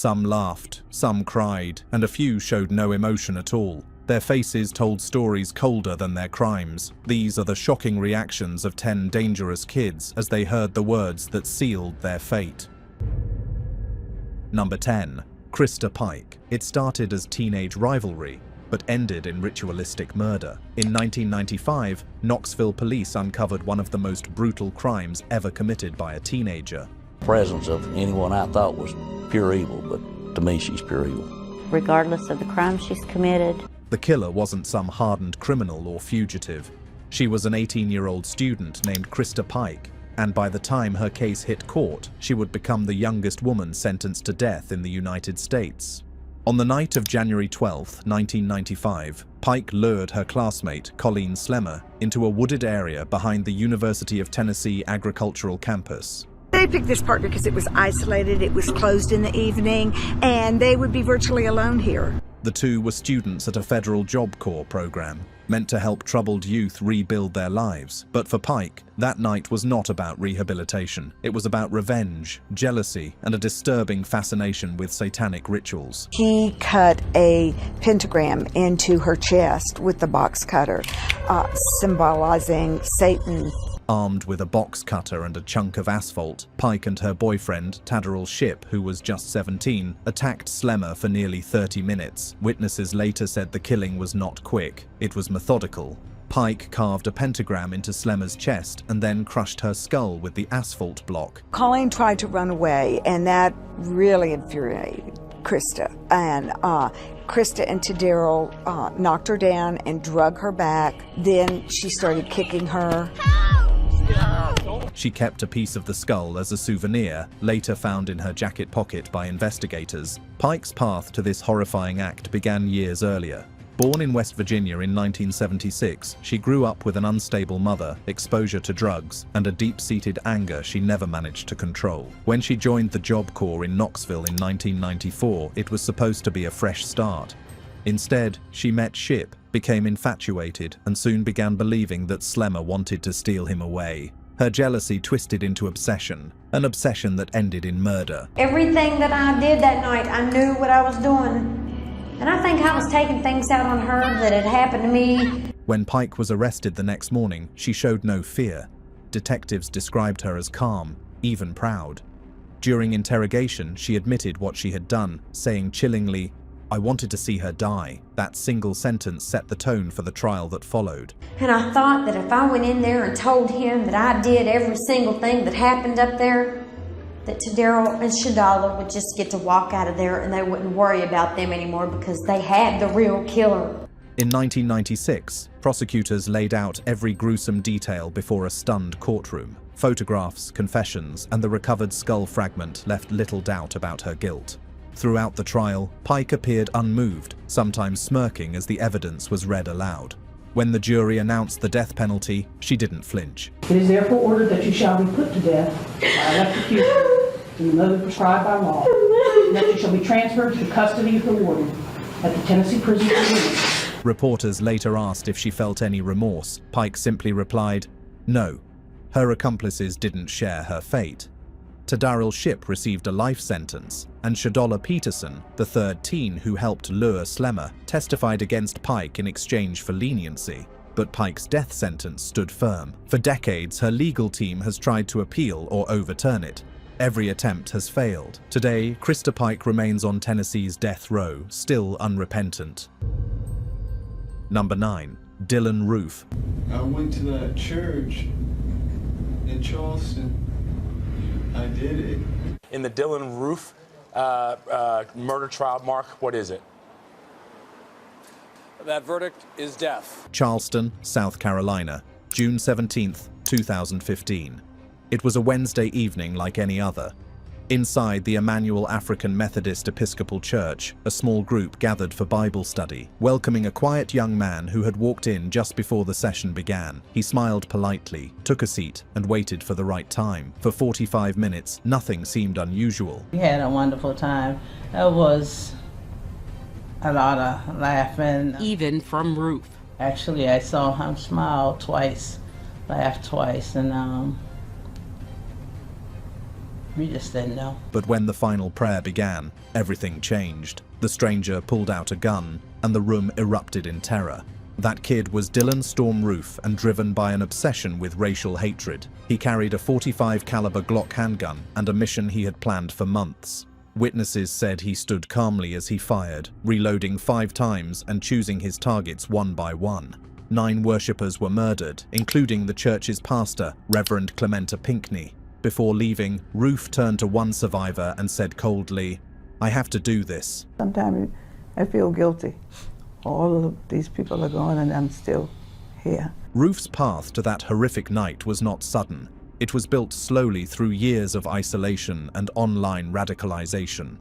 Some laughed, some cried, and a few showed no emotion at all. Their faces told stories colder than their crimes. These are the shocking reactions of 10 dangerous kids as they heard the words that sealed their fate. Number 10. Christa Pike. It started as teenage rivalry, but ended in ritualistic murder. In 1995, Knoxville police uncovered one of the most brutal crimes ever committed by a teenager. Presence of anyone I thought was pure evil, but to me she's pure evil. Regardless of the crime she's committed. The killer wasn't some hardened criminal or fugitive. She was an 18-year-old student named Christa Pike, and by the time her case hit court, she would become the youngest woman sentenced to death in the United States. On the night of January 12, 1995, Pike lured her classmate, Colleen Slemmer, into a wooded area behind the University of Tennessee agricultural campus. They picked this park because it was isolated, it was closed in the evening, and they would be virtually alone here. The two were students at a federal Job Corps program, meant to help troubled youth rebuild their lives. But for Pike, that night was not about rehabilitation. It was about revenge, jealousy, and a disturbing fascination with satanic rituals. He cut a pentagram into her chest with the box cutter, symbolizing Satan. Armed with a box cutter and a chunk of asphalt, Pike and her boyfriend, Tadderell Shipp, who was just 17, attacked Slemmer for nearly 30 minutes. Witnesses later said the killing was not quick. It was methodical. Pike carved a pentagram into Slemmer's chest and then crushed her skull with the asphalt block. Colleen tried to run away, and that really infuriated Christa. And Christa and Tadderell knocked her down and drug her back. Then she started kicking her. She kept a piece of the skull as a souvenir, later found in her jacket pocket by investigators. Pike's path to this horrifying act began years earlier. Born in West Virginia in 1976, she grew up with an unstable mother, exposure to drugs, and a deep-seated anger she never managed to control. When she joined the Job Corps in Knoxville in 1994, it was supposed to be a fresh start. Instead, she met Shipp, became infatuated, and soon began believing that Slemmer wanted to steal him away. Her jealousy twisted into obsession, an obsession that ended in murder. Everything that I did that night, I knew what I was doing. And I think I was taking things out on her that had happened to me. When Pike was arrested the next morning, she showed no fear. Detectives described her as calm, even proud. During interrogation, she admitted what she had done, saying chillingly, "I wanted to see her die." That single sentence set the tone for the trial that followed. And I thought that if I went in there and told him that I did every single thing that happened up there, that Tadderell and Shadala would just get to walk out of there and they wouldn't worry about them anymore because they had the real killer. In 1996, prosecutors laid out every gruesome detail before a stunned courtroom. Photographs, confessions, and the recovered skull fragment left little doubt about her guilt. Throughout the trial, Pike appeared unmoved, sometimes smirking as the evidence was read aloud. When the jury announced the death penalty, she didn't flinch. It is therefore ordered that you shall be put to death by electrocution in the mode prescribed by law, and that you shall be transferred to the custody of the warden at the Tennessee Prison for Women. Reporters later asked if she felt any remorse. Pike simply replied, no. Her accomplices didn't share her fate. Tadderell Shipp received a life sentence, and Shadala Peterson, the third teen who helped lure Slemmer, testified against Pike in exchange for leniency. But Pike's death sentence stood firm. For decades, her legal team has tried to appeal or overturn it. Every attempt has failed. Today, Christa Pike remains on Tennessee's death row, still unrepentant. Number 9. Dylann Roof. I went to that church in Charleston. I did it. In the Dylann Roof murder trial, Mark, what is it? That verdict is death. Charleston, South Carolina, June 17, 2015. It was a Wednesday evening like any other. Inside the Emmanuel African Methodist Episcopal Church, a small group gathered for Bible study, welcoming a quiet young man who had walked in just before the session began. He smiled politely, took a seat, and waited for the right time. For 45 minutes, nothing seemed unusual. We had a wonderful time. There was a lot of laughing. Even from Roof. Actually, I saw him smile twice, laugh twice, and We just didn't know. But when the final prayer began, everything changed. The stranger pulled out a gun, and the room erupted in terror. That kid was Dylann Roof, and driven by an obsession with racial hatred. He carried a .45 caliber Glock handgun and a mission he had planned for months. Witnesses said he stood calmly as he fired, reloading 5 times and choosing his targets one by one. 9 worshippers were murdered, including the church's pastor, Reverend Clementa Pinckney. Before leaving, Roof turned to one survivor and said coldly, "I have to do this." Sometimes I feel guilty. All of these people are gone and I'm still here. Roof's path to that horrific night was not sudden. It was built slowly through years of isolation and online radicalization.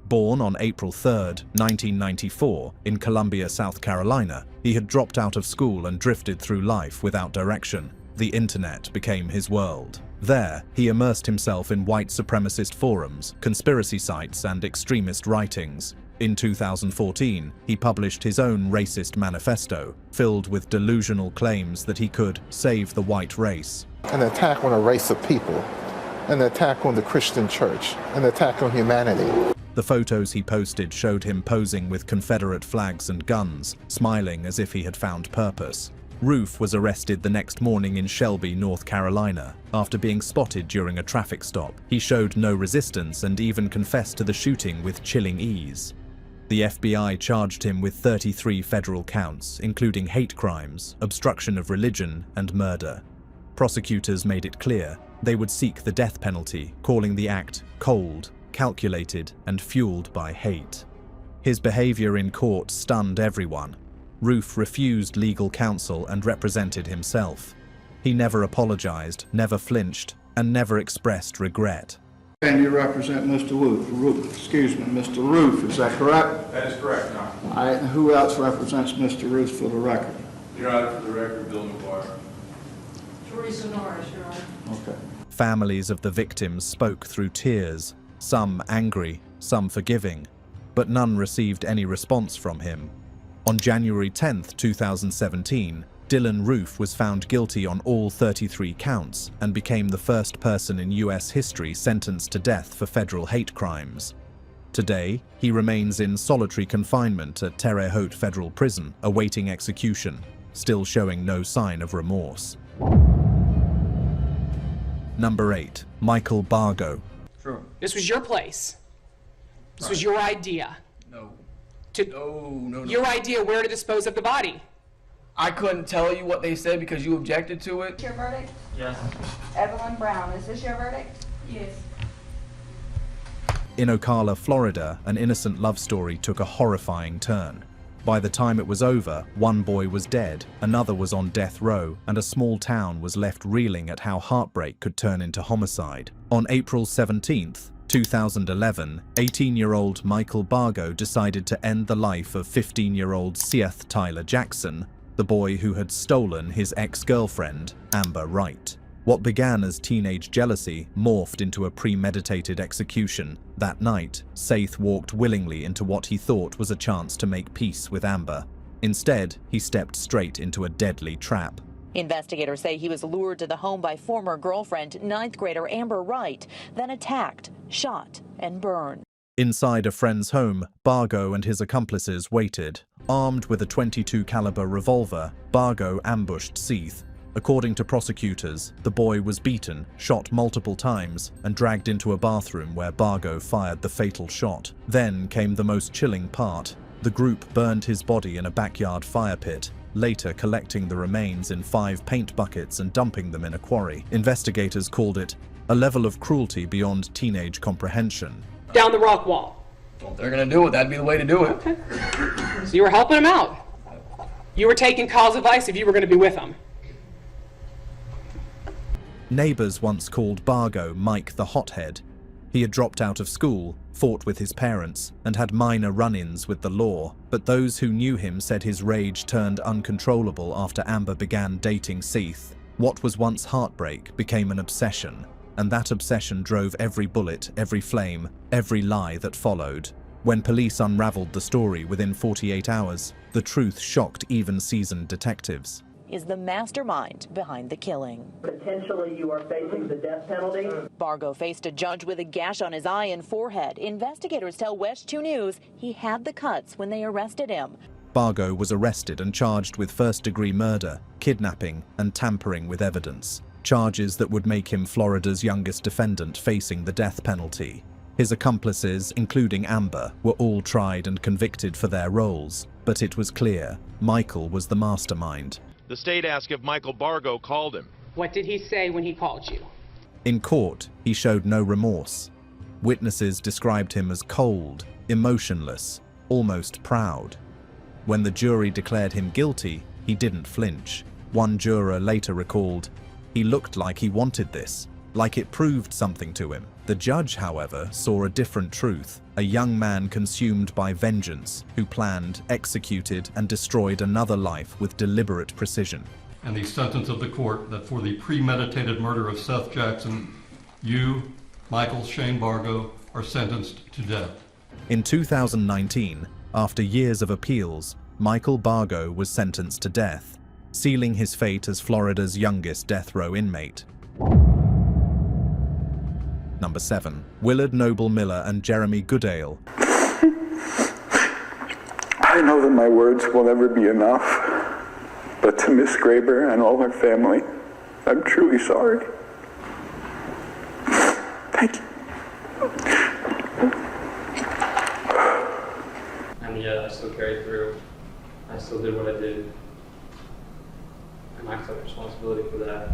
Born on April 3, 1994, in Columbia, South Carolina, he had dropped out of school and drifted through life without direction. The internet became his world. There, he immersed himself in white supremacist forums, conspiracy sites, and extremist writings. In 2014, he published his own racist manifesto, filled with delusional claims that he could save the white race. An attack on a race of people, an attack on the Christian church, an attack on humanity. The photos he posted showed him posing with Confederate flags and guns, smiling as if he had found purpose. Roof was arrested the next morning in Shelby, North Carolina, after being spotted during a traffic stop. He showed no resistance and even confessed to the shooting with chilling ease. The FBI charged him with 33 federal counts, including hate crimes, obstruction of religion, and murder. Prosecutors made it clear they would seek the death penalty, calling the act cold, calculated, and fueled by hate. His behavior in court stunned everyone. Roof refused legal counsel and represented himself. He never apologized, never flinched, and never expressed regret. And you represent Mr. Roof, excuse me, Mr. Roof, is that correct? That is correct, Your Honor. All right, and who else represents Mr. Roof for the record? Your Honor, for the record, Bill McGuire. Teresa Norris, Your Honor. Okay. Families of the victims spoke through tears, some angry, some forgiving, but none received any response from him. On January 10, 2017, Dylann Roof was found guilty on all 33 counts and became the first person in U.S. history sentenced to death for federal hate crimes. Today, he remains in solitary confinement at Terre Haute Federal Prison, awaiting execution, still showing no sign of remorse. Number 8. Michael Bargo. Sure. This was your place. This was your idea. No. No. Your idea where to dispose of the body. I couldn't tell you what they said because you objected to it. Your verdict? Yes. Evelyn Brown, is this your verdict? Yes. In Ocala, Florida, an innocent love story took a horrifying turn. By the time it was over, one boy was dead, another was on death row, and a small town was left reeling at how heartbreak could turn into homicide. On April 17th, 2011, 18-year-old Michael Bargo decided to end the life of 15-year-old Seath Tyler Jackson, the boy who had stolen his ex-girlfriend, Amber Wright. What began as teenage jealousy morphed into a premeditated execution. That night, Seath walked willingly into what he thought was a chance to make peace with Amber. Instead, he stepped straight into a deadly trap. Investigators say he was lured to the home by former girlfriend, 9th grader Amber Wright, then attacked, shot, and burned. Inside a friend's home, Bargo and his accomplices waited. Armed with a .22 caliber revolver, Bargo ambushed Seath. According to prosecutors, the boy was beaten, shot multiple times, and dragged into a bathroom where Bargo fired the fatal shot. Then came the most chilling part. The group burned his body in a backyard fire pit, later collecting the remains in 5 paint buckets and dumping them in a quarry. Investigators called it a level of cruelty beyond teenage comprehension. Down the rock wall. Well, if they're going to do it, that'd be the way to do it. Okay. So you were helping him out. You were taking Kyle's advice if you were going to be with him. Neighbors once called Bargo Mike the Hothead. He had dropped out of school, fought with his parents, and had minor run-ins with the law, but those who knew him said his rage turned uncontrollable after Amber began dating Seath. What was once heartbreak became an obsession, and that obsession drove every bullet, every flame, every lie that followed. When police unraveled the story within 48 hours, the truth shocked even seasoned detectives. is the mastermind behind the killing. Potentially, you are facing the death penalty. Bargo faced a judge with a gash on his eye and forehead. Investigators tell West 2 News he had the cuts when they arrested him. Bargo was arrested and charged with first-degree murder, kidnapping, and tampering with evidence, charges that would make him Florida's youngest defendant facing the death penalty. His accomplices, including Amber, were all tried and convicted for their roles, but it was clear Michael was the mastermind. The state asked if Michael Bargo called him. What did he say when he called you? In court, he showed no remorse. Witnesses described him as cold, emotionless, almost proud. When the jury declared him guilty, he didn't flinch. One juror later recalled, "He looked like he wanted this, like it proved something to him." The judge, however, saw a different truth, a young man consumed by vengeance who planned, executed, and destroyed another life with deliberate precision. And the sentence of the court that for the premeditated murder of Seth Jackson, you, Michael Shane Bargo, are sentenced to death. In 2019, after years of appeals, Michael Bargo was sentenced to death, sealing his fate as Florida's youngest death row inmate. Number 7. Willard Noble Miller and Jeremy Goodale. I know that my words will never be enough, but to Miss Graber and all her family, I'm truly sorry. Thank you. And yet I still carried through. I still did what I did. And I took responsibility for that.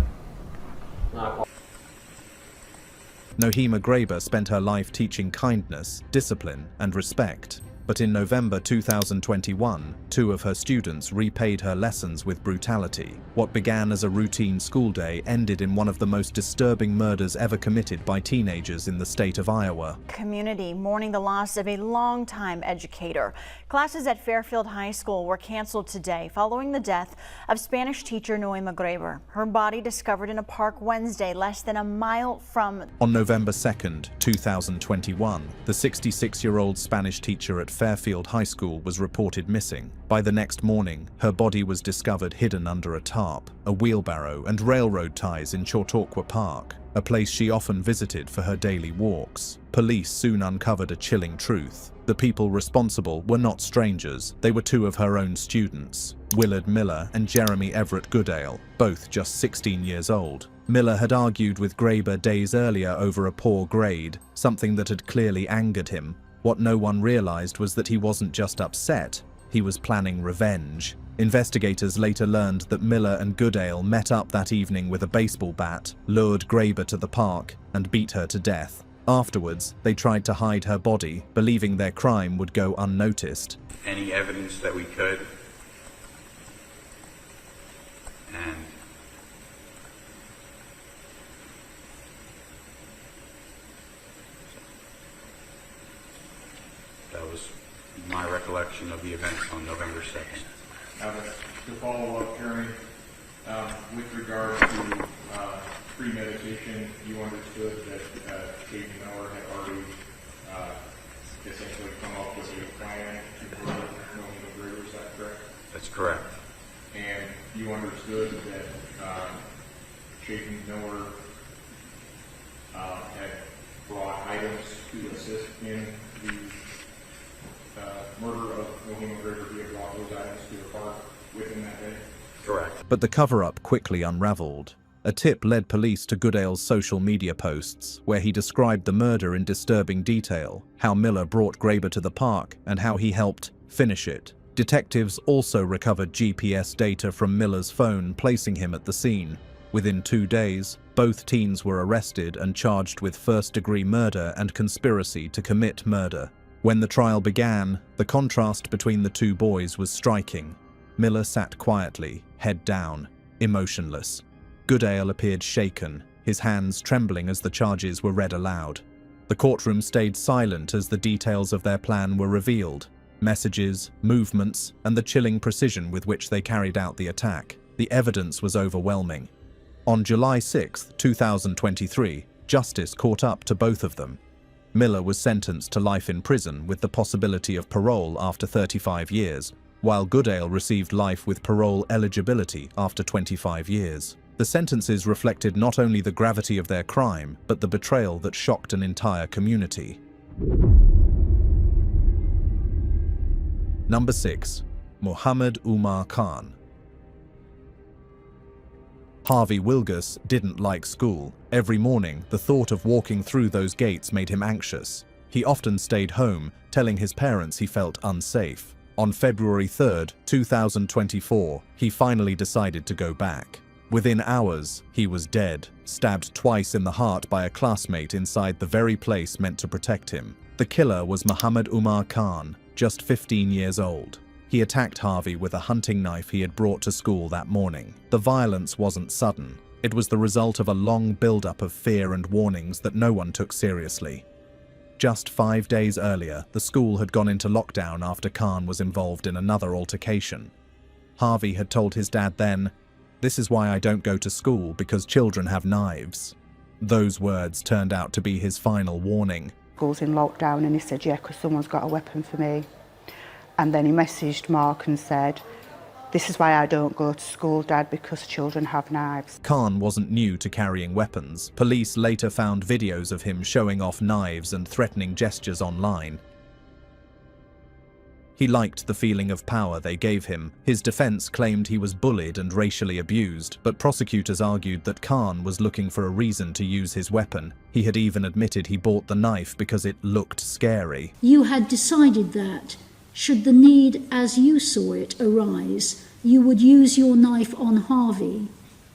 Nohema Graber spent her life teaching kindness, discipline, and respect. But in November 2021, 2 of her students repaid her lessons with brutality. What began as a routine school day ended in one of the most disturbing murders ever committed by teenagers in the state of Iowa. Community mourning the loss of a longtime educator. Classes at Fairfield High School were canceled today following the death of Spanish teacher Nohema Graber. Her body discovered in a park Wednesday, less than a mile from... On November 2nd, 2021, the 66-year-old Spanish teacher at Fairfield High School was reported missing. By the next morning, her body was discovered hidden under a tarp, a wheelbarrow, and railroad ties in Chautauqua Park, a place she often visited for her daily walks. Police soon uncovered a chilling truth. The people responsible were not strangers. They were 2 of her own students, Willard Miller and Jeremy Everett Goodale, both just 16 years old. Miller had argued with Graber days earlier over a poor grade, something that had clearly angered him. What no one realized was that he wasn't just upset, he was planning revenge. Investigators later learned that Miller and Goodale met up that evening with a baseball bat, lured Graber to the park, and beat her to death. Afterwards, they tried to hide her body, believing their crime would go unnoticed. Any evidence that we could, and that was my recollection of the events on November 2nd. To follow up, Jeremy, with regard to premeditation, you understood that Aiden Miller had already essentially come up with a plan to murder Nohema Graber, is that correct? That's correct. And you understood that Aiden Miller had brought items to assist in the murder of Nohema Graber. He had brought those items to the park within that day? Correct. But the cover-up quickly unraveled. A tip led police to Goodale's social media posts, where he described the murder in disturbing detail, how Miller brought Graber to the park, and how he helped finish it. Detectives also recovered GPS data from Miller's phone, placing him at the scene. Within 2 days, both teens were arrested and charged with first-degree murder and conspiracy to commit murder. When the trial began, the contrast between the 2 boys was striking. Miller sat quietly, head down, emotionless. Goodale appeared shaken, his hands trembling as the charges were read aloud. The courtroom stayed silent as the details of their plan were revealed. Messages, movements, and the chilling precision with which they carried out the attack. The evidence was overwhelming. On July 6, 2023, justice caught up to both of them. Miller was sentenced to life in prison with the possibility of parole after 35 years. while Goodale received life with parole eligibility after 25 years. The sentences reflected not only the gravity of their crime, but the betrayal that shocked an entire community. Number 6. Muhammad Umar Khan. Harvey Wilgus didn't like school. Every morning, the thought of walking through those gates made him anxious. He often stayed home, telling his parents he felt unsafe. On February 3, 2024, he finally decided to go back. Within hours, he was dead, stabbed twice in the heart by a classmate inside the very place meant to protect him. The killer was Muhammad Umar Khan, just 15 years old. He attacked Harvey with a hunting knife he had brought to school that morning. The violence wasn't sudden. It was the result of a long build-up of fear and warnings that no one took seriously. Just 5 days earlier, the school had gone into lockdown after Khan was involved in another altercation. Harvey had told his dad then, "This is why I don't go to school, because children have knives." Those words turned out to be his final warning. School's in lockdown, and he said, yeah, because someone's got a weapon for me. And then he messaged Mark and said, "This is why I don't go to school, Dad, because children have knives." Khan wasn't new to carrying weapons. Police later found videos of him showing off knives and threatening gestures online. He liked the feeling of power they gave him. His defense claimed he was bullied and racially abused, but prosecutors argued that Khan was looking for a reason to use his weapon. He had even admitted he bought the knife because it looked scary. You had decided that, should the need as you saw it arise, you would use your knife on Harvey,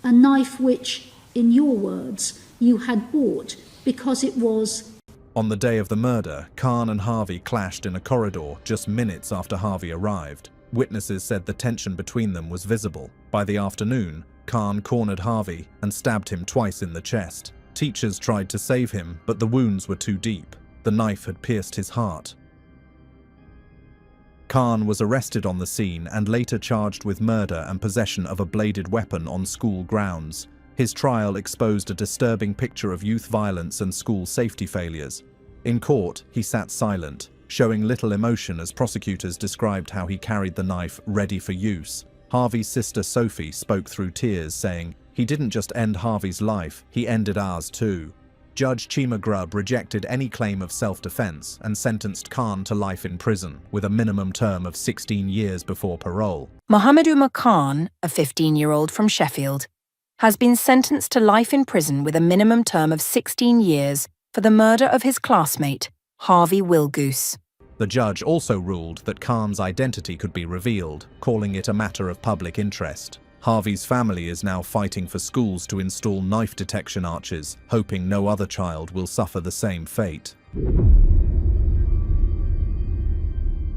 a knife which, in your words, you had bought because it was... On the day of the murder, Khan and Harvey clashed in a corridor just minutes after Harvey arrived. Witnesses said the tension between them was visible. By the afternoon, Khan cornered Harvey and stabbed him twice in the chest. Teachers tried to save him, but the wounds were too deep. The knife had pierced his heart. Khan was arrested on the scene and later charged with murder and possession of a bladed weapon on school grounds. His trial exposed a disturbing picture of youth violence and school safety failures. In court, he sat silent, showing little emotion as prosecutors described how he carried the knife ready for use. Harvey's sister Sophie spoke through tears, saying, "He didn't just end Harvey's life, he ended ours too." Judge Chima Grubb rejected any claim of self-defense and sentenced Khan to life in prison, with a minimum term of 16 years before parole. Muhammad Umar Khan, a 15-year-old from Sheffield, has been sentenced to life in prison with a minimum term of 16 years for the murder of his classmate, Harvey Wilgus. The judge also ruled that Khan's identity could be revealed, calling it a matter of public interest. Harvey's family is now fighting for schools to install knife detection arches, hoping no other child will suffer the same fate.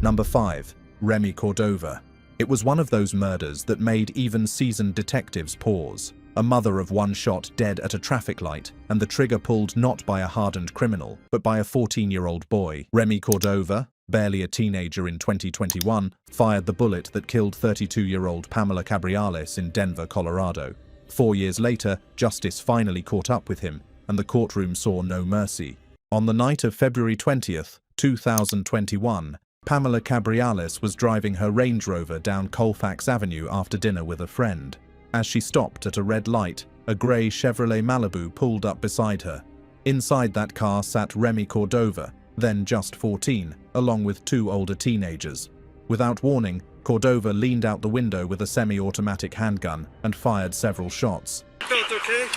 Number 5. Remy Cordova. It was one of those murders that made even seasoned detectives pause. A mother of one shot dead at a traffic light, and the trigger pulled not by a hardened criminal, but by a 14-year-old boy. Remy Cordova, barely a teenager in 2021, fired the bullet that killed 32-year-old Pamela Cabriales in Denver, Colorado. 4 years later, justice finally caught up with him, and the courtroom saw no mercy. On the night of February 20th, 2021, Pamela Cabriales was driving her Range Rover down Colfax Avenue after dinner with a friend. As she stopped at a red light, a grey Chevrolet Malibu pulled up beside her. Inside that car sat Remy Cordova, then just 14, along with 2 older teenagers. Without warning, Cordova leaned out the window with a semi-automatic handgun and fired several shots. Okay?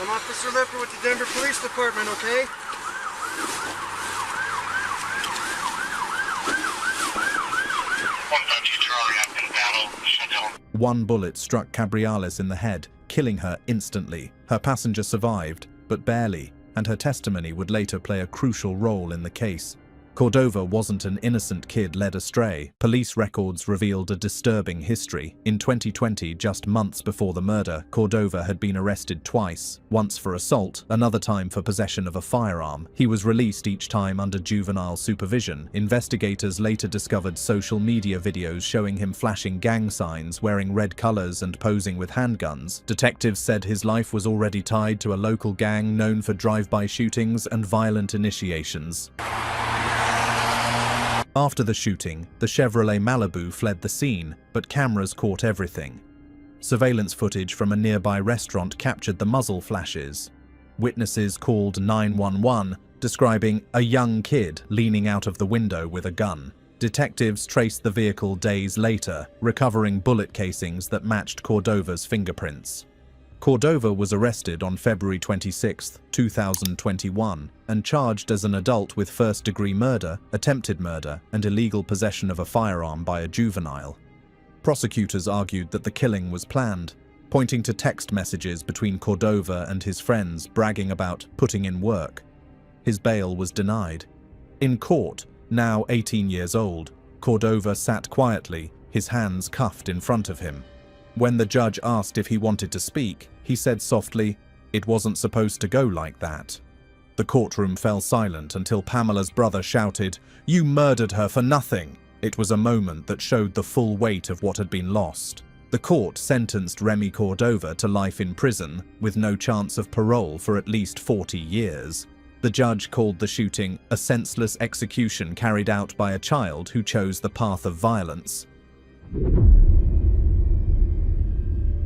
I'm Officer Lipper with the Denver Police Department, okay? One bullet struck Cabriales in the head, killing her instantly. Her passenger survived, but barely, and her testimony would later play a crucial role in the case. Cordova wasn't an innocent kid led astray. Police records revealed a disturbing history. In 2020, just months before the murder, Cordova had been arrested twice, once for assault, another time for possession of a firearm. He was released each time under juvenile supervision. Investigators later discovered social media videos showing him flashing gang signs, wearing red colors and posing with handguns. Detectives said his life was already tied to a local gang known for drive-by shootings and violent initiations. After the shooting, the Chevrolet Malibu fled the scene, but cameras caught everything. Surveillance footage from a nearby restaurant captured the muzzle flashes. Witnesses called 911, describing a young kid leaning out of the window with a gun. Detectives traced the vehicle days later, recovering bullet casings that matched Cordova's fingerprints. Cordova was arrested on February 26, 2021, and charged as an adult with first-degree murder, attempted murder, and illegal possession of a firearm by a juvenile. Prosecutors argued that the killing was planned, pointing to text messages between Cordova and his friends bragging about putting in work. His bail was denied. In court, now 18 years old, Cordova sat quietly, his hands cuffed in front of him. When the judge asked if he wanted to speak, he said softly, "It wasn't supposed to go like that." The courtroom fell silent until Pamela's brother shouted, "You murdered her for nothing!" It was a moment that showed the full weight of what had been lost. The court sentenced Remy Cordova to life in prison, with no chance of parole for at least 40 years. The judge called the shooting a senseless execution carried out by a child who chose the path of violence.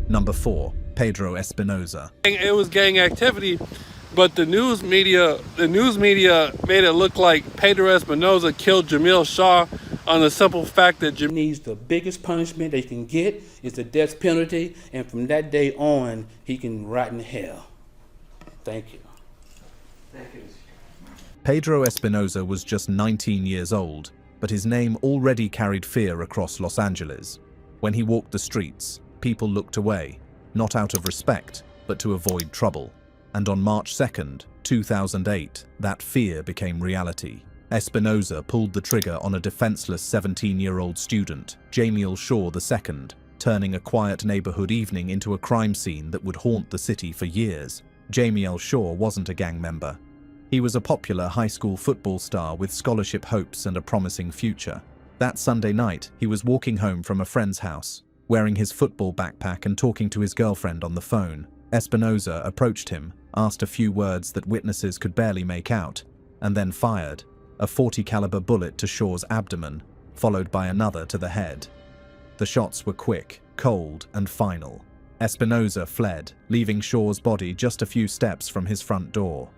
Number 4. Pedro Espinosa. It was gang activity, but the news media made it look like Pedro Espinosa killed Jamil Shaw on the simple fact that Jamil needs the biggest punishment they can get is the death penalty, and from that day on, he can rot in hell. Thank you. Pedro Espinosa was just 19 years old, but his name already carried fear across Los Angeles. When he walked the streets, people looked away, not out of respect, but to avoid trouble. And on March 2nd, 2008, that fear became reality. Espinosa pulled the trigger on a defenseless 17-year-old student, Jamiel Shaw II, turning a quiet neighborhood evening into a crime scene that would haunt the city for years. Jamiel Shaw wasn't a gang member. He was a popular high school football star with scholarship hopes and a promising future. That Sunday night, he was walking home from a friend's house, wearing his football backpack and talking to his girlfriend on the phone. Espinosa approached him, asked a few words that witnesses could barely make out, and then fired a .40 caliber bullet to Shaw's abdomen, followed by another to the head. The shots were quick, cold, and final. Espinosa fled, leaving Shaw's body just a few steps from his front door.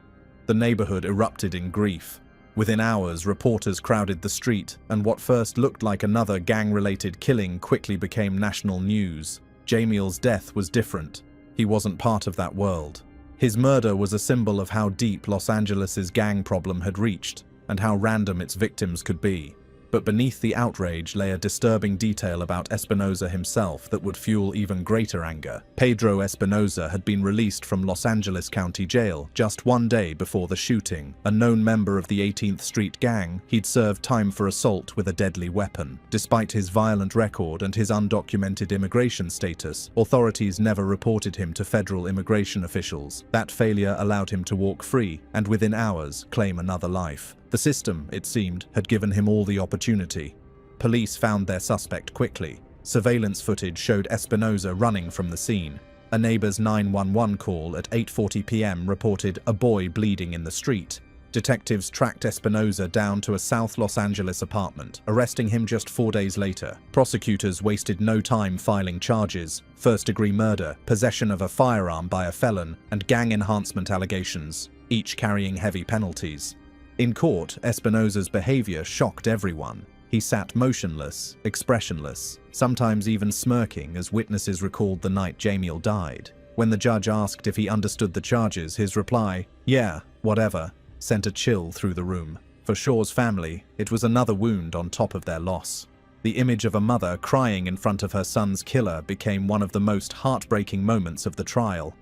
The neighborhood erupted in grief. Within hours, reporters crowded the street, and what first looked like another gang-related killing quickly became national news. Jamiel's death was different. He wasn't part of that world. His murder was a symbol of how deep Los Angeles's gang problem had reached, and how random its victims could be. But beneath the outrage lay a disturbing detail about Espinosa himself that would fuel even greater anger. Pedro Espinosa had been released from Los Angeles County Jail just one day before the shooting. A known member of the 18th Street Gang, he'd served time for assault with a deadly weapon. Despite his violent record and his undocumented immigration status, authorities never reported him to federal immigration officials. That failure allowed him to walk free and within hours claim another life. The system, it seemed, had given him all the opportunity. Police found their suspect quickly. Surveillance footage showed Espinosa running from the scene. A neighbor's 911 call at 8:40 p.m. reported a boy bleeding in the street. Detectives tracked Espinosa down to a South Los Angeles apartment, arresting him just 4 days later. Prosecutors wasted no time filing charges: first-degree murder, possession of a firearm by a felon, and gang enhancement allegations, each carrying heavy penalties. In court, Espinosa's behavior shocked everyone. He sat motionless, expressionless, sometimes even smirking as witnesses recalled the night Jamiel died. When the judge asked if he understood the charges, his reply, "Yeah, whatever," sent a chill through the room. For Shaw's family, it was another wound on top of their loss. The image of a mother crying in front of her son's killer became one of the most heartbreaking moments of the trial.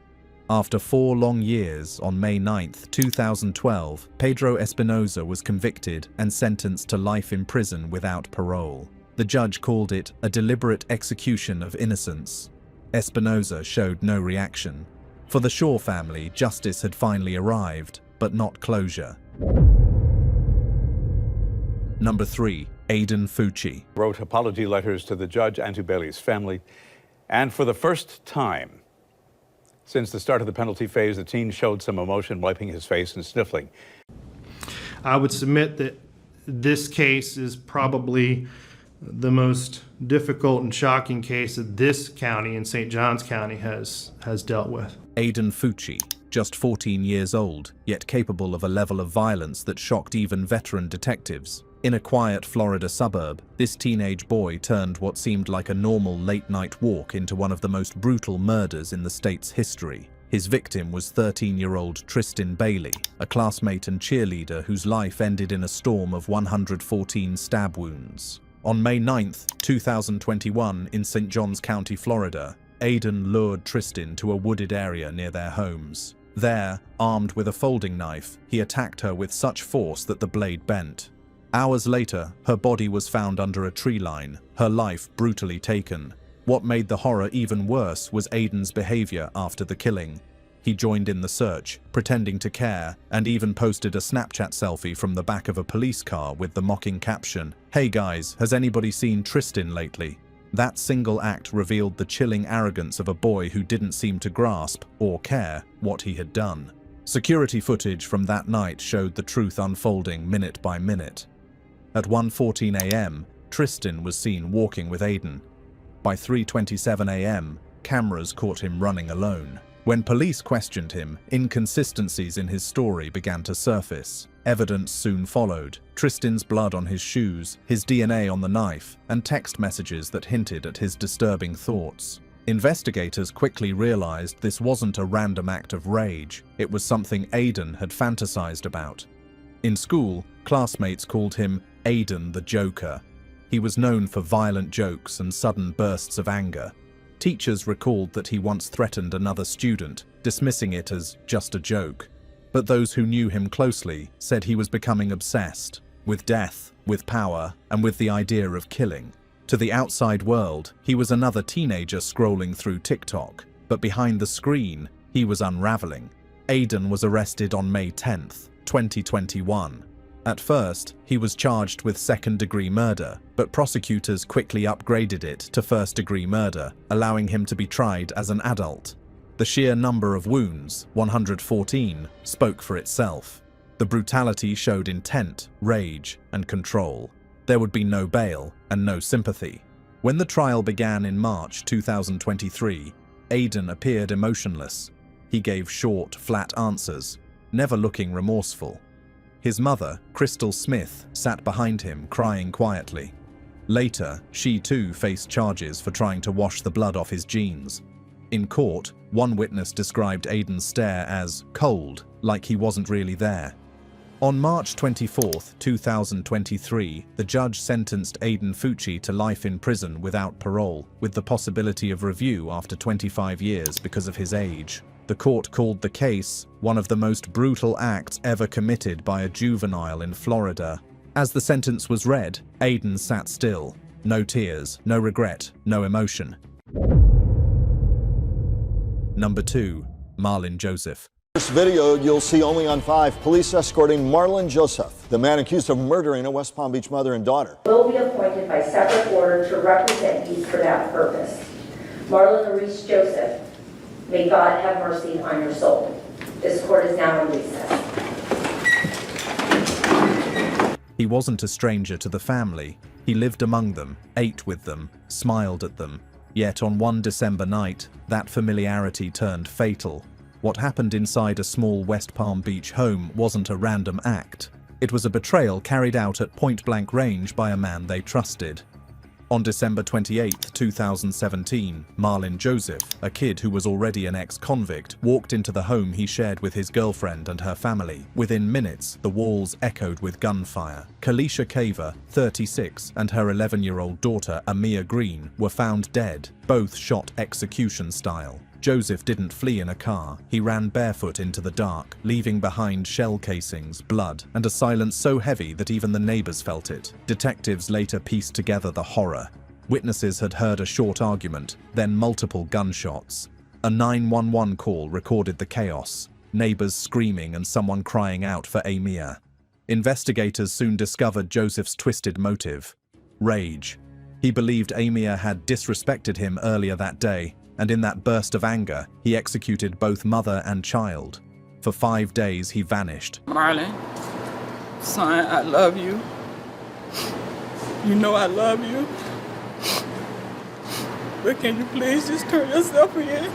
After 4 long years, on May 9, 2012, Pedro Espinosa was convicted and sentenced to life in prison without parole. The judge called it a deliberate execution of innocence. Espinosa showed no reaction. For the Shaw family, justice had finally arrived, but not closure. Number 3. Aiden Fucci. Wrote apology letters to the judge and to Bailey's family, and for the first time since the start of the penalty phase, the teen showed some emotion, wiping his face and sniffling. I would submit that this case is probably the most difficult and shocking case that this county in St. Johns County has dealt with. Aiden Fucci, just 14 years old, yet capable of a level of violence that shocked even veteran detectives. In a quiet Florida suburb, this teenage boy turned what seemed like a normal late-night walk into one of the most brutal murders in the state's history. His victim was 13-year-old Tristan Bailey, a classmate and cheerleader whose life ended in a storm of 114 stab wounds. On May 9, 2021, in St. Johns County, Florida, Aiden lured Tristan to a wooded area near their homes. There, armed with a folding knife, he attacked her with such force that the blade bent. Hours later, her body was found under a tree line, her life brutally taken. What made the horror even worse was Aiden's behavior after the killing. He joined in the search, pretending to care, and even posted a Snapchat selfie from the back of a police car with the mocking caption, "Hey guys, has anybody seen Tristan lately?" That single act revealed the chilling arrogance of a boy who didn't seem to grasp, or care, what he had done. Security footage from that night showed the truth unfolding minute by minute. At 1:14 a.m., Tristan was seen walking with Aiden. By 3:27 a.m., cameras caught him running alone. When police questioned him, inconsistencies in his story began to surface. Evidence soon followed: Tristan's blood on his shoes, his DNA on the knife, and text messages that hinted at his disturbing thoughts. Investigators quickly realized this wasn't a random act of rage, it was something Aiden had fantasized about. In school, classmates called him Aiden the Joker. He was known for violent jokes and sudden bursts of anger. Teachers recalled that he once threatened another student, dismissing it as just a joke. But those who knew him closely said he was becoming obsessed with death, with power, and with the idea of killing. To the outside world, he was another teenager scrolling through TikTok, but behind the screen, he was unraveling. Aiden was arrested on May 10, 2021. At first, he was charged with second-degree murder, but prosecutors quickly upgraded it to first-degree murder, allowing him to be tried as an adult. The sheer number of wounds, 114, spoke for itself. The brutality showed intent, rage, and control. There would be no bail and no sympathy. When the trial began in March 2023, Aiden appeared emotionless. He gave short, flat answers, never looking remorseful. His mother, Crystal Smith, sat behind him, crying quietly. Later, she too faced charges for trying to wash the blood off his jeans. In court, one witness described Aiden's stare as cold, like he wasn't really there. On March 24, 2023, the judge sentenced Aiden Fucci to life in prison without parole, with the possibility of review after 25 years because of his age. The court called the case one of the most brutal acts ever committed by a juvenile in Florida. As the sentence was read, Aiden sat still. No tears, no regret, no emotion. Number 2. Marlon Joseph. This video you'll see only on 5. Police escorting Marlon Joseph, the man accused of murdering a West Palm Beach mother and daughter. Will be appointed by separate order to represent you for that purpose. Marlon Joseph, may God have mercy on your soul. This court is now in recess. He wasn't a stranger to the family. He lived among them, ate with them, smiled at them. Yet on one December night, that familiarity turned fatal. What happened inside a small West Palm Beach home wasn't a random act. It was a betrayal carried out at point-blank range by a man they trusted. On December 28, 2017, Marlon Joseph, a kid who was already an ex-convict, walked into the home he shared with his girlfriend and her family. Within minutes, the walls echoed with gunfire. Kalisha Kaver, 36, and her 11-year-old daughter, Amia Green, were found dead, both shot execution style. Joseph didn't flee in a car. He ran barefoot into the dark, leaving behind shell casings, blood, and a silence so heavy that even the neighbors felt it. Detectives later pieced together the horror. Witnesses had heard a short argument, then multiple gunshots. A 911 call recorded the chaos, neighbors screaming and someone crying out for Amia. Investigators soon discovered Joseph's twisted motive: rage. He believed Amia had disrespected him earlier that day, and in that burst of anger, he executed both mother and child. For 5 days, he vanished. Marlon, son, I love you. You know I love you. But can you please just turn yourself in?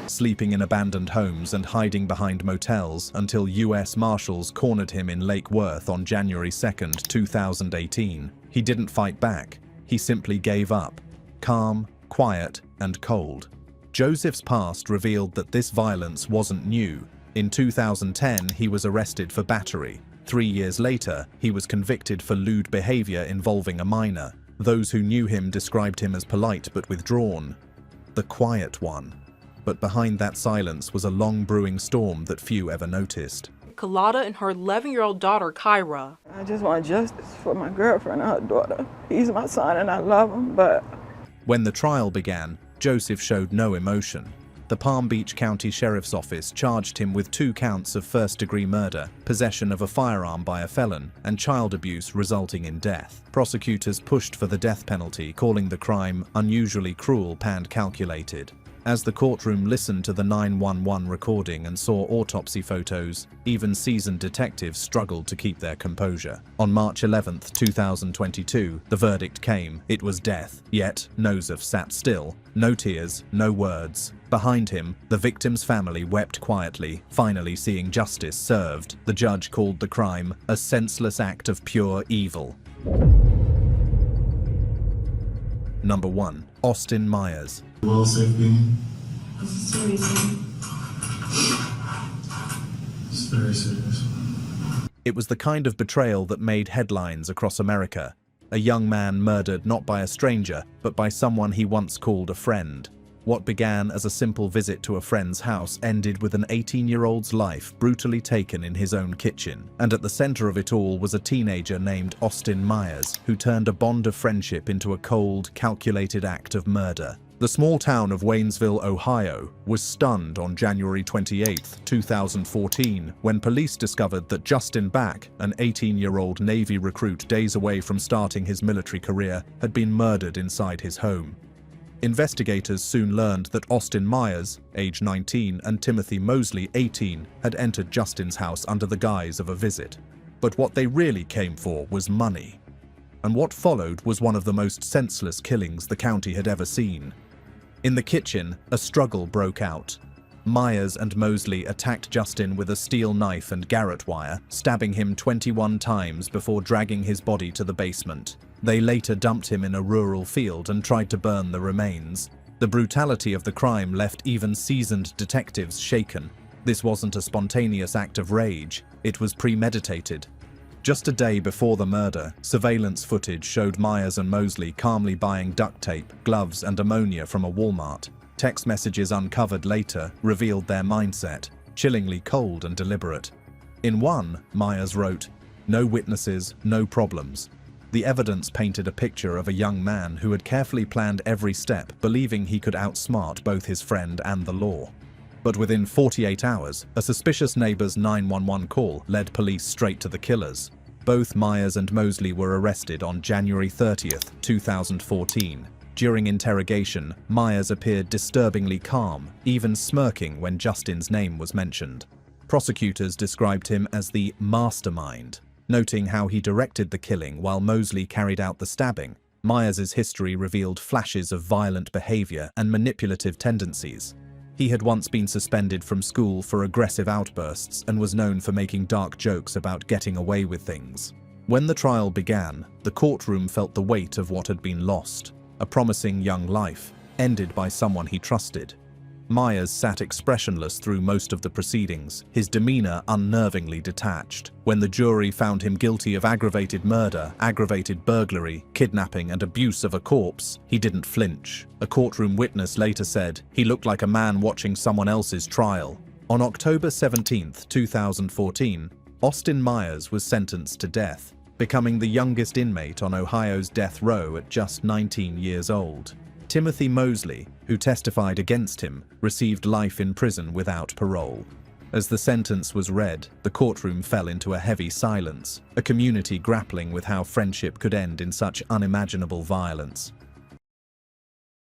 Sleeping in abandoned homes and hiding behind motels until U.S. Marshals cornered him in Lake Worth on January 2nd, 2018. He didn't fight back. He simply gave up. Calm, quiet, and cold. Joseph's past revealed that this violence wasn't new. In 2010, he was arrested for battery. 3 years later, he was convicted for lewd behavior involving a minor. Those who knew him described him as polite but withdrawn. The quiet one. But behind that silence was a long brewing storm that few ever noticed. Kalada and her 11-year-old daughter, Kyra. I just want justice for my girlfriend and her daughter. He's my son and I love him, but... When the trial began, Joseph showed no emotion. The Palm Beach County Sheriff's Office charged him with 2 counts of first-degree murder, possession of a firearm by a felon, and child abuse resulting in death. Prosecutors pushed for the death penalty, calling the crime unusually cruel and calculated. As the courtroom listened to the 911 recording and saw autopsy photos, even seasoned detectives struggled to keep their composure. On March 11, 2022, the verdict came. It was death. Yet, Joseph sat still. No tears, no words. Behind him, the victim's family wept quietly, finally seeing justice served. The judge called the crime a senseless act of pure evil. Number 1. Austin Meyers. Well, safety. This is serious. It's very serious. It was the kind of betrayal that made headlines across America. A young man murdered not by a stranger, but by someone he once called a friend. What began as a simple visit to a friend's house ended with an 18-year-old's life brutally taken in his own kitchen. And at the center of it all was a teenager named Austin Meyers, who turned a bond of friendship into a cold, calculated act of murder. The small town of Waynesville, Ohio, was stunned on January 28, 2014, when police discovered that Justin Back, an 18-year-old Navy recruit days away from starting his military career, had been murdered inside his home. Investigators soon learned that Austin Meyers, age 19, and Timothy Mosley, 18, had entered Justin's house under the guise of a visit. But what they really came for was money. And what followed was one of the most senseless killings the county had ever seen. In the kitchen, a struggle broke out. Meyers and Mosley attacked Justin with a steel knife and garrote wire, stabbing him 21 times before dragging his body to the basement. They later dumped him in a rural field and tried to burn the remains. The brutality of the crime left even seasoned detectives shaken. This wasn't a spontaneous act of rage, it was premeditated. Just a day before the murder, surveillance footage showed Meyers and Mosley calmly buying duct tape, gloves, and ammonia from a Walmart. Text messages uncovered later revealed their mindset, chillingly cold and deliberate. In one, Meyers wrote, "No witnesses, no problems." The evidence painted a picture of a young man who had carefully planned every step, believing he could outsmart both his friend and the law. But within 48 hours, a suspicious neighbor's 911 call led police straight to the killers. Both Meyers and Mosley were arrested on January 30th, 2014. During interrogation, Meyers appeared disturbingly calm, even smirking when Justin's name was mentioned. Prosecutors described him as the mastermind, noting how he directed the killing while Mosley carried out the stabbing. Meyers' history revealed flashes of violent behavior and manipulative tendencies. He had once been suspended from school for aggressive outbursts and was known for making dark jokes about getting away with things. When the trial began, the courtroom felt the weight of what had been lost. A promising young life, ended by someone he trusted. Meyers sat expressionless through most of the proceedings, his demeanor unnervingly detached. When the jury found him guilty of aggravated murder, aggravated burglary, kidnapping, and abuse of a corpse, he didn't flinch. A courtroom witness later said, "He looked like a man watching someone else's trial." On October 17, 2014, Austin Meyers was sentenced to death, becoming the youngest inmate on Ohio's death row at just 19 years old. Timothy Mosley, who testified against him, received life in prison without parole. As the sentence was read, the courtroom fell into a heavy silence, a community grappling with how friendship could end in such unimaginable violence.